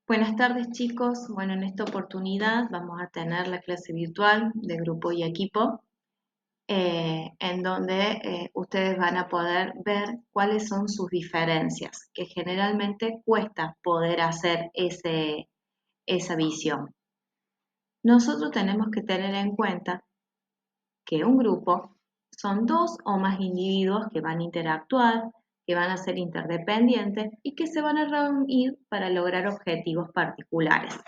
Buenas tardes chicos, bueno en esta oportunidad vamos a tener la clase virtual de grupo y equipo en donde ustedes van a poder ver cuáles son sus diferencias, que generalmente cuesta poder hacer esa visión. Nosotros tenemos que tener en cuenta que un grupo son dos o más individuos que van a interactuar, que van a ser interdependientes y que se van a reunir para lograr objetivos particulares.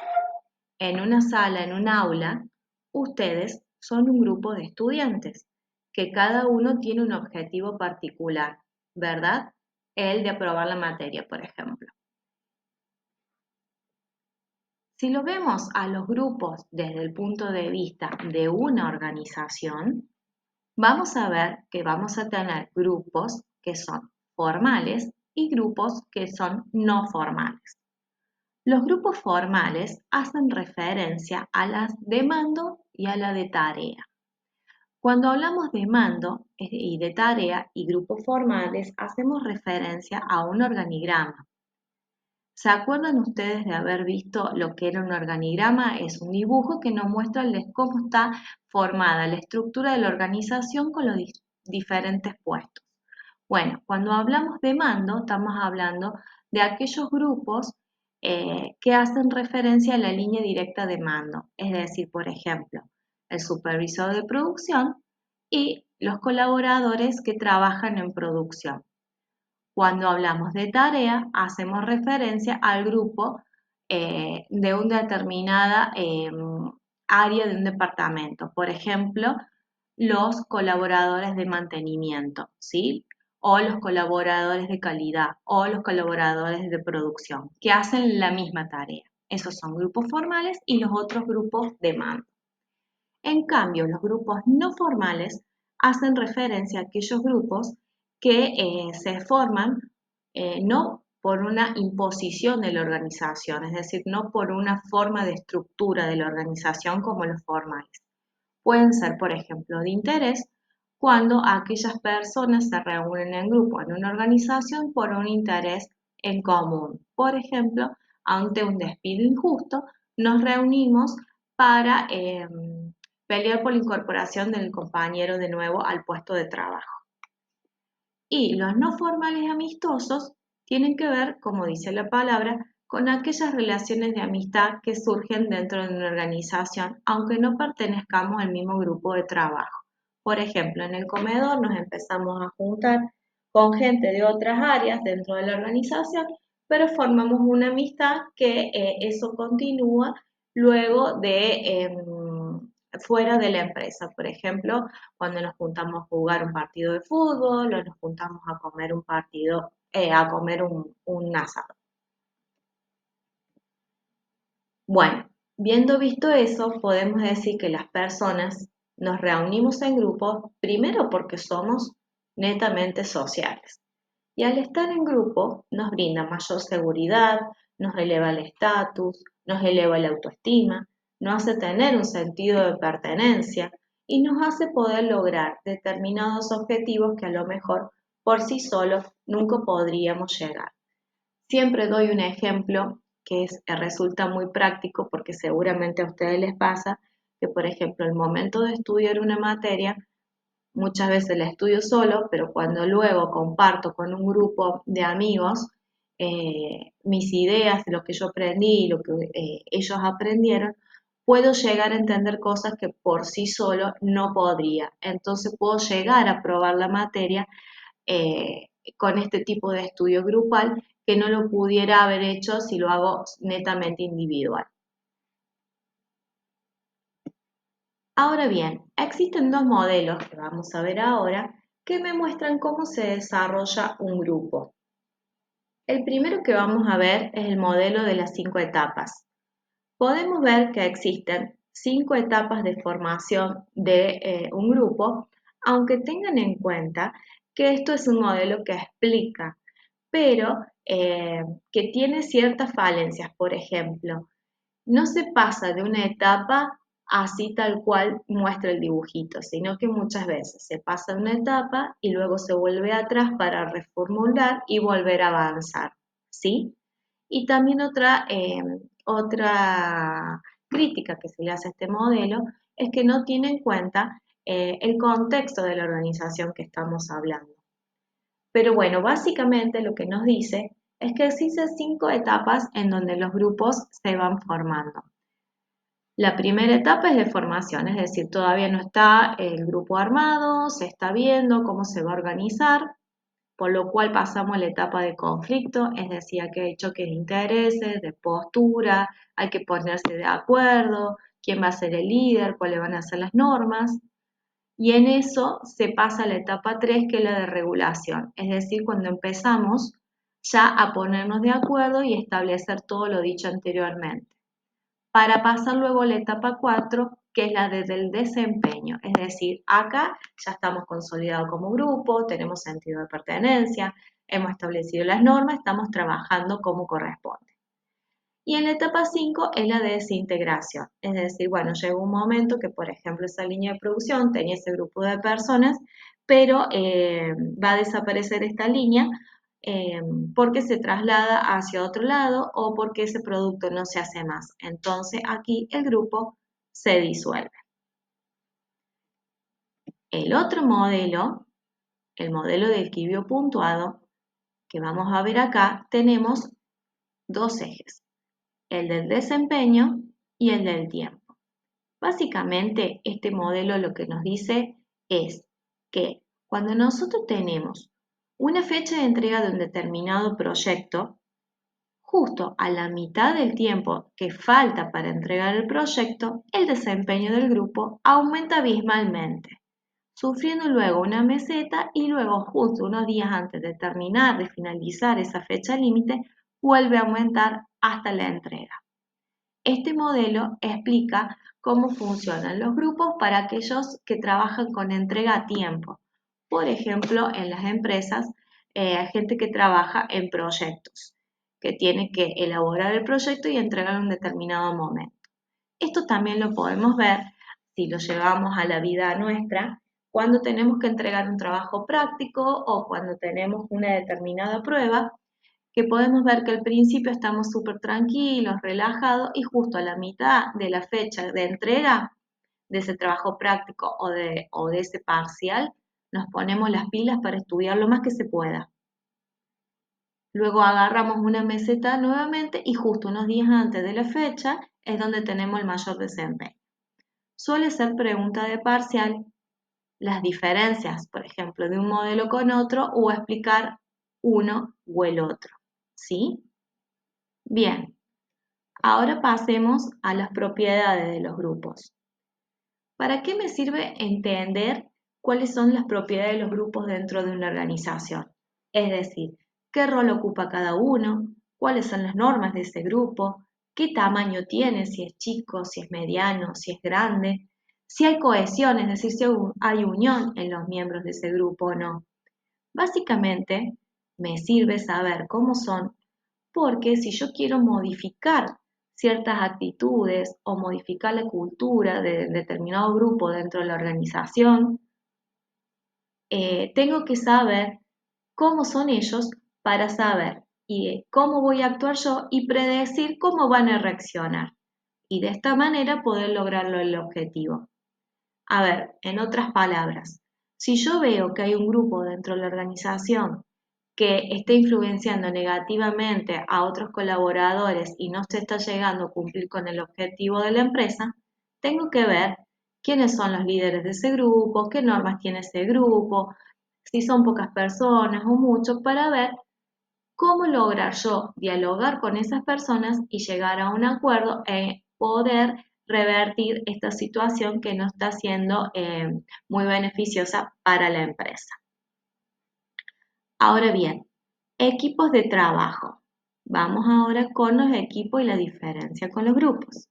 En una sala, en un aula, ustedes son un grupo de estudiantes, que cada uno tiene un objetivo particular, ¿verdad? El de aprobar la materia, por ejemplo. Si lo vemos a los grupos desde el punto de vista de una organización, vamos a ver que vamos a tener grupos que son formales y grupos que son no formales. Los grupos formales hacen referencia a las de mando y a la de tarea. Cuando hablamos de mando y de tarea y grupos formales, hacemos referencia a un organigrama. ¿Se acuerdan ustedes de haber visto lo que era un organigrama? Es un dibujo que nos muestra cómo está formada la estructura de la organización con los diferentes puestos. Bueno, cuando hablamos de mando, estamos hablando de aquellos grupos que hacen referencia a la línea directa de mando, es decir, por ejemplo, el supervisor de producción y los colaboradores que trabajan en producción. Cuando hablamos de tarea, hacemos referencia al grupo de una determinada área de un departamento. Por ejemplo, los colaboradores de mantenimiento, ¿sí? O los colaboradores de calidad o los colaboradores de producción, que hacen la misma tarea. Esos son grupos formales y los otros grupos de mando. En cambio, los grupos no formales hacen referencia a aquellos grupos que se forman no por una imposición de la organización, es decir, no por una forma de estructura de la organización como los formales. Pueden ser, por ejemplo, de interés cuando aquellas personas se reúnen en grupo en una organización por un interés en común. Por ejemplo, ante un despido injusto, nos reunimos para pelear por la incorporación del compañero de nuevo al puesto de trabajo. Y los no formales amistosos tienen que ver, como dice la palabra, con aquellas relaciones de amistad que surgen dentro de una organización, aunque no pertenezcamos al mismo grupo de trabajo. Por ejemplo, en el comedor nos empezamos a juntar con gente de otras áreas dentro de la organización, pero formamos una amistad que eso continúa luego de fuera de la empresa. Por ejemplo, cuando nos juntamos a jugar un partido de fútbol o nos juntamos a comer un asado. Bueno, viendo visto eso, podemos decir que las personas nos reunimos en grupos primero porque somos netamente sociales. Y al estar en grupo nos brinda mayor seguridad, nos eleva el estatus, nos eleva la autoestima, nos hace tener un sentido de pertenencia y nos hace poder lograr determinados objetivos que a lo mejor por sí solos nunca podríamos llegar. Siempre doy un ejemplo que resulta muy práctico porque seguramente a ustedes les pasa que, por ejemplo, el momento de estudiar una materia, muchas veces la estudio solo, pero cuando luego comparto con un grupo de amigos mis ideas, lo que yo aprendí y lo que ellos aprendieron, puedo llegar a entender cosas que por sí solo no podría. Entonces puedo llegar a probar la materia con este tipo de estudio grupal que no lo pudiera haber hecho si lo hago netamente individual. Ahora bien, existen dos modelos que vamos a ver ahora que me muestran cómo se desarrolla un grupo. El primero que vamos a ver es el modelo de las 5 etapas. Podemos ver que existen 5 etapas de formación de un grupo, aunque tengan en cuenta que esto es un modelo que explica, pero que tiene ciertas falencias. Por ejemplo, no se pasa de una etapa así tal cual muestra el dibujito, sino que muchas veces se pasa de una etapa y luego se vuelve atrás para reformular y volver a avanzar, ¿sí? Y también otra crítica que se le hace a este modelo es que no tiene en cuenta el contexto de la organización que estamos hablando. Pero bueno, básicamente lo que nos dice es que existen 5 etapas en donde los grupos se van formando. La primera etapa es de formación, es decir, todavía no está el grupo armado, se está viendo cómo se va a organizar, por lo cual pasamos a la etapa de conflicto, es decir, que hay choques de intereses, de postura, hay que ponerse de acuerdo, quién va a ser el líder, cuáles van a ser las normas. Y en eso se pasa a la etapa 3, que es la de regulación, es decir, cuando empezamos ya a ponernos de acuerdo y establecer todo lo dicho anteriormente, para pasar luego a la etapa 4, que es la del desempeño. Es decir, acá ya estamos consolidados como grupo, tenemos sentido de pertenencia, hemos establecido las normas, estamos trabajando como corresponde. Y en la etapa 5 es la de desintegración. Es decir, bueno, llegó un momento que, por ejemplo, esa línea de producción tenía ese grupo de personas, pero va a desaparecer esta línea eh, porque se traslada hacia otro lado o porque ese producto no se hace más. Entonces aquí el grupo se disuelve. El otro modelo, el modelo del quibio puntuado, que vamos a ver acá, tenemos dos ejes, el del desempeño y el del tiempo. Básicamente, este modelo lo que nos dice es que cuando nosotros tenemos una fecha de entrega de un determinado proyecto, justo a la mitad del tiempo que falta para entregar el proyecto, el desempeño del grupo aumenta abismalmente, sufriendo luego una meseta y luego justo unos días antes de terminar, de finalizar esa fecha límite, vuelve a aumentar hasta la entrega. Este modelo explica cómo funcionan los grupos para aquellos que trabajan con entrega a tiempo. Por ejemplo, en las empresas hay gente que trabaja en proyectos, que tiene que elaborar el proyecto y entregar en un determinado momento. Esto también lo podemos ver si lo llevamos a la vida nuestra, cuando tenemos que entregar un trabajo práctico o cuando tenemos una determinada prueba, que podemos ver que al principio estamos súper tranquilos, relajados y justo a la mitad de la fecha de entrega de ese trabajo práctico o de ese parcial, nos ponemos las pilas para estudiar lo más que se pueda. Luego agarramos una meseta nuevamente y justo unos días antes de la fecha es donde tenemos el mayor desempeño. Suele ser pregunta de parcial las diferencias, por ejemplo, de un modelo con otro o explicar uno o el otro. ¿Sí? Bien, ahora pasemos a las propiedades de los grupos. ¿Para qué me sirve entender cuáles son las propiedades de los grupos dentro de una organización? Es decir, qué rol ocupa cada uno, cuáles son las normas de ese grupo, qué tamaño tiene, si es chico, si es mediano, si es grande, si hay cohesión, es decir, si hay unión en los miembros de ese grupo o no. Básicamente, me sirve saber cómo son, porque si yo quiero modificar ciertas actitudes o modificar la cultura de determinado grupo dentro de la organización, tengo que saber cómo son ellos para saber y cómo voy a actuar yo y predecir cómo van a reaccionar. Y de esta manera poder lograrlo el objetivo. A ver, en otras palabras, si yo veo que hay un grupo dentro de la organización que está influenciando negativamente a otros colaboradores y no se está llegando a cumplir con el objetivo de la empresa, tengo que ver quiénes son los líderes de ese grupo, qué normas tiene ese grupo, si son pocas personas o muchos, para ver cómo lograr yo dialogar con esas personas y llegar a un acuerdo e poder revertir esta situación que no está siendo muy beneficiosa para la empresa. Ahora bien, equipos de trabajo. Vamos ahora con los equipos y la diferencia con los grupos.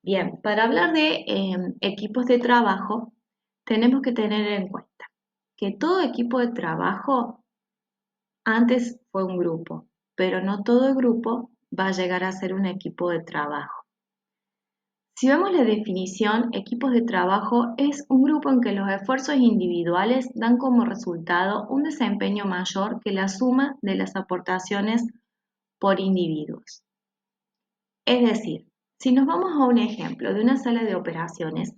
Bien, para hablar de equipos de trabajo, tenemos que tener en cuenta que todo equipo de trabajo antes fue un grupo, pero no todo el grupo va a llegar a ser un equipo de trabajo. Si vemos la definición, equipos de trabajo es un grupo en que los esfuerzos individuales dan como resultado un desempeño mayor que la suma de las aportaciones por individuos. Es decir, si nos vamos a un ejemplo de una sala de operaciones,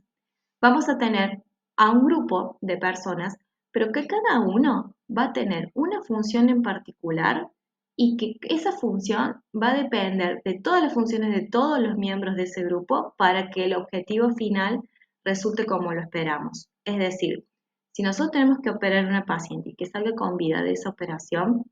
vamos a tener a un grupo de personas, pero que cada uno va a tener una función en particular y que esa función va a depender de todas las funciones de todos los miembros de ese grupo para que el objetivo final resulte como lo esperamos. Es decir, si nosotros tenemos que operar a una paciente y que salga con vida de esa operación,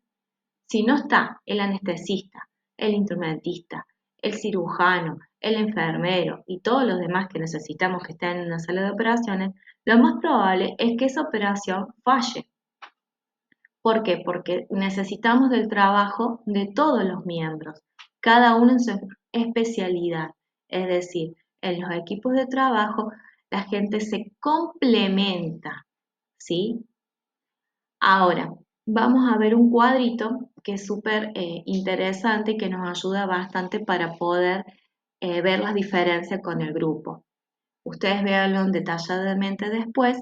si no está el anestesista, el instrumentista, el cirujano, el enfermero y todos los demás que necesitamos que estén en una sala de operaciones, lo más probable es que esa operación falle. ¿Por qué? Porque necesitamos del trabajo de todos los miembros, cada uno en su especialidad. Es decir, en los equipos de trabajo la gente se complementa, ¿sí? Ahora, vamos a ver un cuadrito que es súper interesante y que nos ayuda bastante para poder ver las diferencias con el grupo. Ustedes véanlo detalladamente después.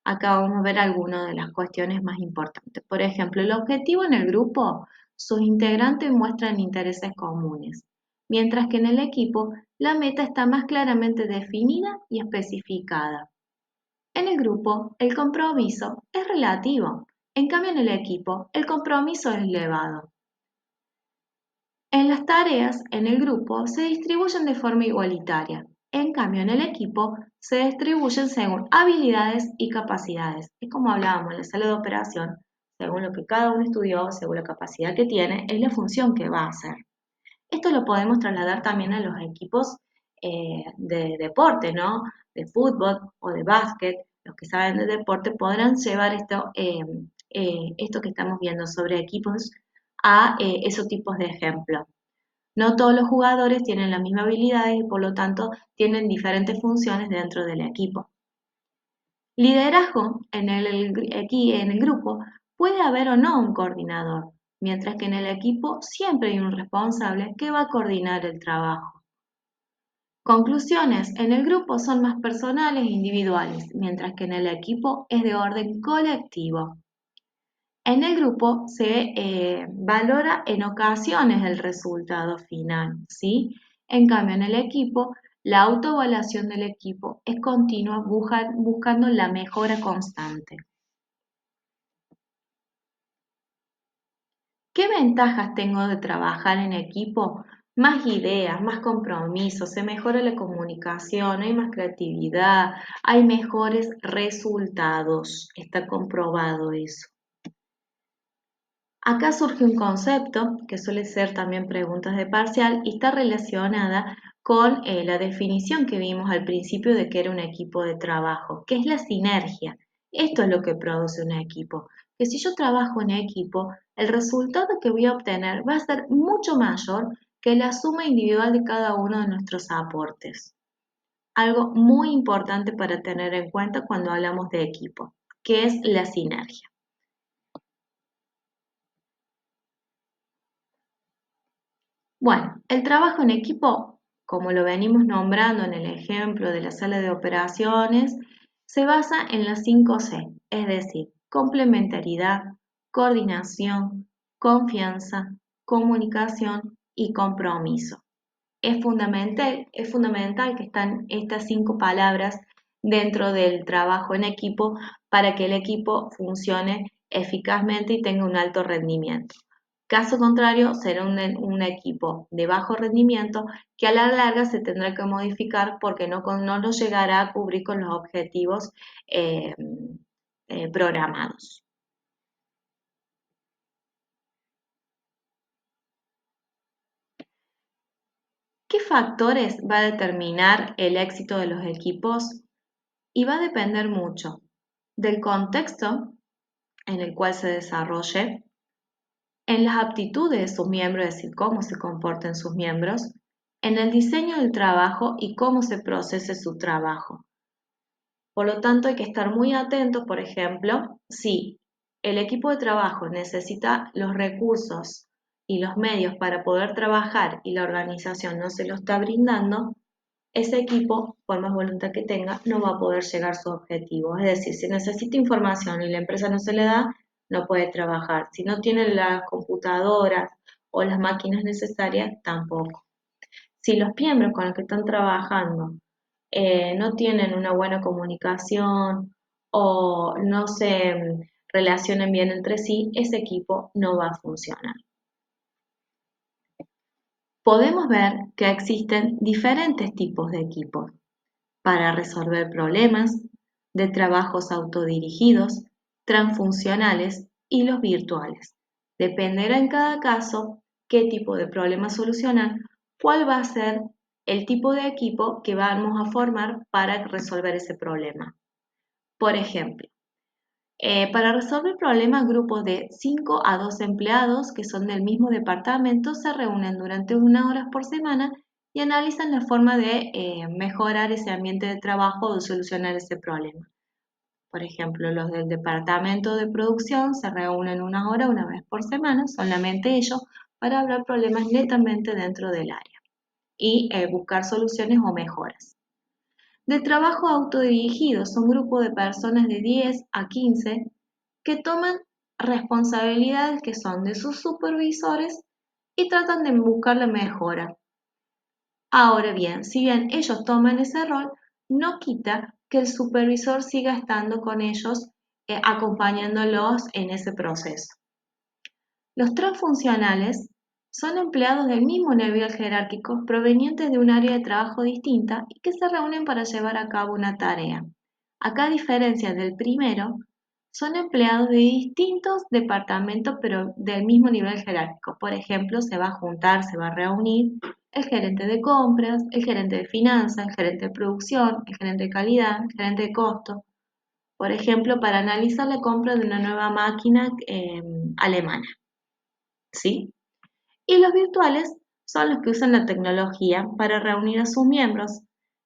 Acá vamos a ver algunas de las cuestiones más importantes. Por ejemplo, el objetivo en el grupo, sus integrantes muestran intereses comunes, mientras que en el equipo la meta está más claramente definida y especificada. En el grupo, el compromiso es relativo, en cambio en el equipo, el compromiso es elevado. En las tareas, en el grupo, se distribuyen de forma igualitaria, en cambio en el equipo, se distribuyen según habilidades y capacidades. Es como hablábamos en la sala de operación, según lo que cada uno estudió, según la capacidad que tiene, es la función que va a hacer. Esto lo podemos trasladar también a los equipos de deporte, ¿no? De fútbol o de básquet. Los que saben de deporte podrán llevar esto que estamos viendo sobre equipos a esos tipos de ejemplos. No todos los jugadores tienen las mismas habilidades y por lo tanto tienen diferentes funciones dentro del equipo. Liderazgo aquí en el grupo puede haber o no un coordinador, mientras que en el equipo siempre hay un responsable que va a coordinar el trabajo. Conclusiones, en el grupo son más personales e individuales, mientras que en el equipo es de orden colectivo. En el grupo se valora en ocasiones el resultado final, ¿sí? En cambio, en el equipo, la autoevaluación del equipo es continua buscando la mejora constante. ¿Qué ventajas tengo de trabajar en equipo? Más ideas, más compromiso, se mejora la comunicación, hay más creatividad, hay mejores resultados. Está comprobado eso. Acá surge un concepto que suele ser también preguntas de parcial y está relacionada con la definición que vimos al principio de que era un equipo de trabajo, que es la sinergia. Esto es lo que produce un equipo. Que si yo trabajo en equipo, el resultado que voy a obtener va a ser mucho mayor que la suma individual de cada uno de nuestros aportes. Algo muy importante para tener en cuenta cuando hablamos de equipo, que es la sinergia. Bueno, el trabajo en equipo, como lo venimos nombrando en el ejemplo de la sala de operaciones, se basa en las 5 C, es decir, complementariedad, coordinación, confianza, comunicación y compromiso. Es fundamental que están estas 5 palabras dentro del trabajo en equipo para que el equipo funcione eficazmente y tenga un alto rendimiento. Caso contrario, será un equipo de bajo rendimiento que a la larga se tendrá que modificar porque no lo llegará a cubrir con los objetivos eh, programados. ¿Qué factores va a determinar el éxito de los equipos? Y va a depender mucho del contexto en el cual se desarrolle, en las aptitudes de sus miembros, es decir, cómo se comporten sus miembros, en el diseño del trabajo y cómo se procese su trabajo. Por lo tanto, hay que estar muy atentos, por ejemplo, si el equipo de trabajo necesita los recursos y los medios para poder trabajar y la organización no se lo está brindando, ese equipo, por más voluntad que tenga, no va a poder llegar a su objetivo. Es decir, si necesita información y la empresa no se le da, no puede trabajar. Si no tiene las computadoras o las máquinas necesarias tampoco. Si los miembros con los que están trabajando no tienen una buena comunicación o no se relacionan bien entre sí, ese equipo no va a funcionar. Podemos ver que existen diferentes tipos de equipos para resolver problemas, de trabajos autodirigidos, transfuncionales y los virtuales. Dependerá en cada caso qué tipo de problema solucionar, cuál va a ser el tipo de equipo que vamos a formar para resolver ese problema. Por ejemplo, para resolver problemas, grupos de 5 a 12 empleados que son del mismo departamento se reúnen durante 1 hora por semana y analizan la forma de mejorar ese ambiente de trabajo o de solucionar ese problema. Por ejemplo, los del departamento de producción se reúnen 1 hora una vez por semana, solamente ellos, para hablar problemas netamente dentro del área y buscar soluciones o mejoras. De trabajo autodirigido son grupos de personas de 10 a 15 que toman responsabilidades que son de sus supervisores y tratan de buscar la mejora. Ahora bien, si bien ellos toman ese rol, no quita que el supervisor siga estando con ellos, acompañándolos en ese proceso. Los transfuncionales son empleados del mismo nivel jerárquico provenientes de un área de trabajo distinta y que se reúnen para llevar a cabo una tarea. Acá, a diferencia del primero, son empleados de distintos departamentos pero del mismo nivel jerárquico. Por ejemplo, se va a juntar, se va a reunir el gerente de compras, el gerente de finanzas, el gerente de producción, el gerente de calidad, el gerente de costo. Por ejemplo, para analizar la compra de una nueva máquina alemana. ¿Sí? Y los virtuales son los que usan la tecnología para reunir a sus miembros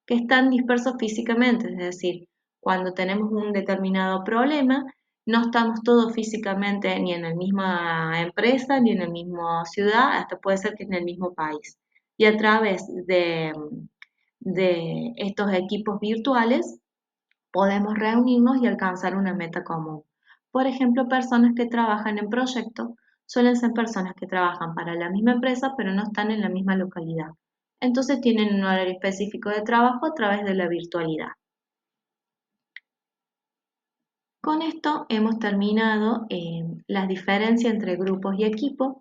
que están dispersos físicamente, es decir, cuando tenemos un determinado problema, no estamos todos físicamente ni en la misma empresa, ni en la misma ciudad, hasta puede ser que en el mismo país. Y a través de estos equipos virtuales podemos reunirnos y alcanzar una meta común. Por ejemplo, personas que trabajan en proyectos suelen ser personas que trabajan para la misma empresa pero no están en la misma localidad. Entonces tienen un horario específico de trabajo a través de la virtualidad. Con esto hemos terminado las diferencias entre grupos y equipos.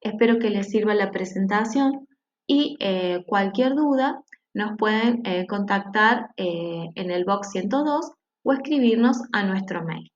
Espero que les sirva la presentación y cualquier duda nos pueden contactar en el box 102 o escribirnos a nuestro mail.